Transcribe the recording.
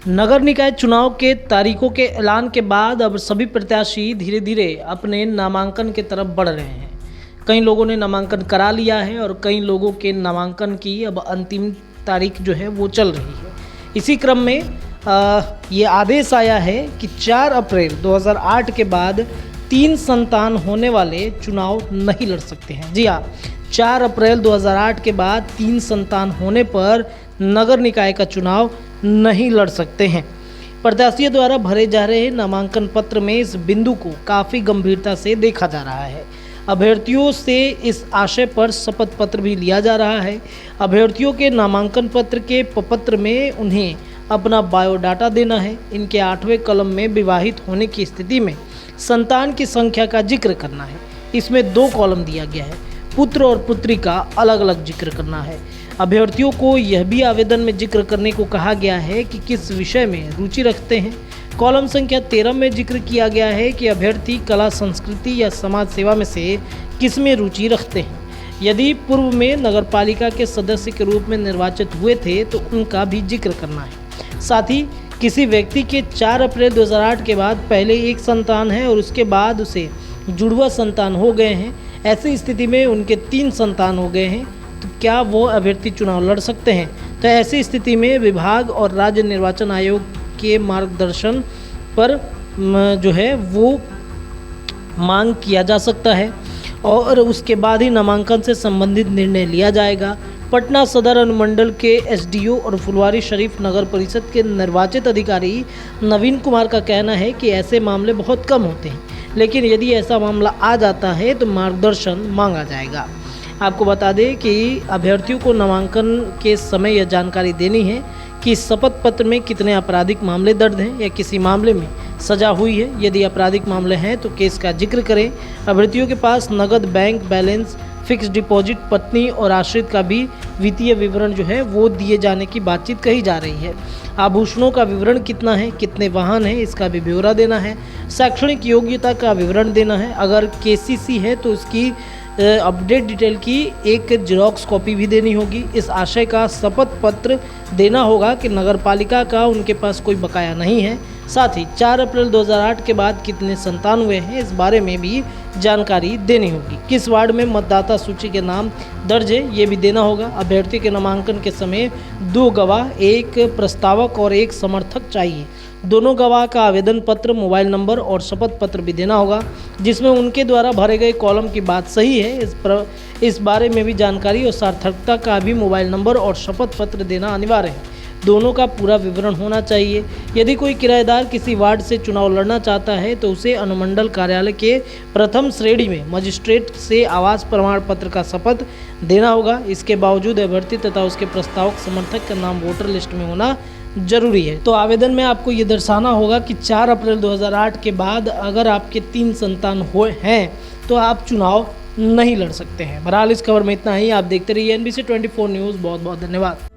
नगर निकाय चुनाव के तारीखों के ऐलान के बाद अब सभी प्रत्याशी धीरे धीरे अपने नामांकन की तरफ बढ़ रहे हैं। कई लोगों ने नामांकन करा लिया है और कई लोगों के नामांकन की अब अंतिम तारीख जो है वो चल रही है। इसी क्रम में ये आदेश आया है कि 4 अप्रैल 2008 के बाद 3 संतान होने वाले चुनाव नहीं लड़ सकते हैं। जी हाँ, 4 अप्रैल 2008 के बाद 3 संतान होने पर नगर निकाय का चुनाव नहीं लड़ सकते हैं। प्रत्याशियों द्वारा भरे जा रहे नामांकन पत्र में इस बिंदु को काफ़ी गंभीरता से देखा जा रहा है। अभ्यर्थियों से इस आशय पर शपथ पत्र भी लिया जा रहा है। अभ्यर्थियों के नामांकन पत्र के प्रपत्र में उन्हें अपना बायोडाटा देना है। इनके 8वें कॉलम में विवाहित होने की स्थिति में संतान की संख्या का जिक्र करना है। इसमें 2 कॉलम दिया गया है, पुत्र और पुत्री का अलग अलग जिक्र करना है। अभ्यर्थियों को यह भी आवेदन में जिक्र करने को कहा गया है कि किस विषय में रुचि रखते हैं। कॉलम संख्या 13 में जिक्र किया गया है कि अभ्यर्थी कला, संस्कृति या समाज सेवा में से किस में रुचि रखते हैं। यदि पूर्व में नगरपालिका के सदस्य के रूप में निर्वाचित हुए थे तो उनका भी जिक्र करना है। साथ ही किसी व्यक्ति के 4 अप्रैल 2008 के बाद पहले एक संतान है और उसके बाद उसे जुड़वा संतान हो गए हैं, ऐसी स्थिति में उनके 3 संतान हो गए हैं, तो क्या वो अभ्यर्थी चुनाव लड़ सकते हैं? तो ऐसी स्थिति में विभाग और राज्य निर्वाचन आयोग के मार्गदर्शन पर जो है वो मांग किया जा सकता है और उसके बाद ही नामांकन से संबंधित निर्णय लिया जाएगा। पटना सदर अनुमंडल के एसडीओ और फुलवारी शरीफ नगर परिषद के निर्वाचित अधिकारी नवीन कुमार का कहना है कि ऐसे मामले बहुत कम होते हैं, लेकिन यदि ऐसा मामला आ जाता है तो मार्गदर्शन मांगा जाएगा। आपको बता दें कि अभ्यर्थियों को नामांकन के समय यह जानकारी देनी है कि शपथ पत्र में कितने आपराधिक मामले दर्ज हैं या किसी मामले में सजा हुई है। यदि आपराधिक मामले हैं तो केस का जिक्र करें। अभ्यर्थियों के पास नगद, बैंक बैलेंस, फिक्स डिपॉजिट, पत्नी और आश्रित का भी वित्तीय विवरण जो है वो दिए जाने की बातचीत कही जा रही है। आभूषणों का विवरण कितना है, कितने वाहन हैं, इसका भी ब्यौरा देना है। शैक्षणिक योग्यता का विवरण देना है। अगर केसीसी है तो उसकी अपडेट डिटेल की एक जेरॉक्स कॉपी भी देनी होगी। इस आशय का शपथ पत्र देना होगा कि नगरपालिका का उनके पास कोई बकाया नहीं है। साथ ही 4 अप्रैल 2008 के बाद कितने संतान हुए हैं, इस बारे में भी जानकारी देनी होगी। किस वार्ड में मतदाता सूची के नाम दर्ज है, ये भी देना होगा। अभ्यर्थी के नामांकन के समय 2 गवाह, 1 प्रस्तावक और 1 समर्थक चाहिए। दोनों गवाह का आवेदन पत्र, मोबाइल नंबर और शपथ पत्र भी देना होगा, जिसमें उनके द्वारा भरे गए कॉलम की बात सही है, इस बारे में भी जानकारी और सार्थकता का भी मोबाइल नंबर और शपथ पत्र देना अनिवार्य है। दोनों का पूरा विवरण होना चाहिए। यदि कोई किराएदार किसी वार्ड से चुनाव लड़ना चाहता है तो उसे अनुमंडल कार्यालय के प्रथम श्रेणी में मजिस्ट्रेट से आवास प्रमाण पत्र का शपथ देना होगा। इसके बावजूद अभ्यर्थी तथा उसके प्रस्तावक समर्थक का नाम वोटर लिस्ट में होना जरूरी है। तो आवेदन में आपको ये दर्शाना होगा कि 4 अप्रैल 2008 के बाद अगर आपके 3 संतान हुए हैं तो आप चुनाव नहीं लड़ सकते हैं। बहरहाल इस खबर में इतना ही। आप देखते रहिए NBC 24 न्यूज़। बहुत बहुत धन्यवाद।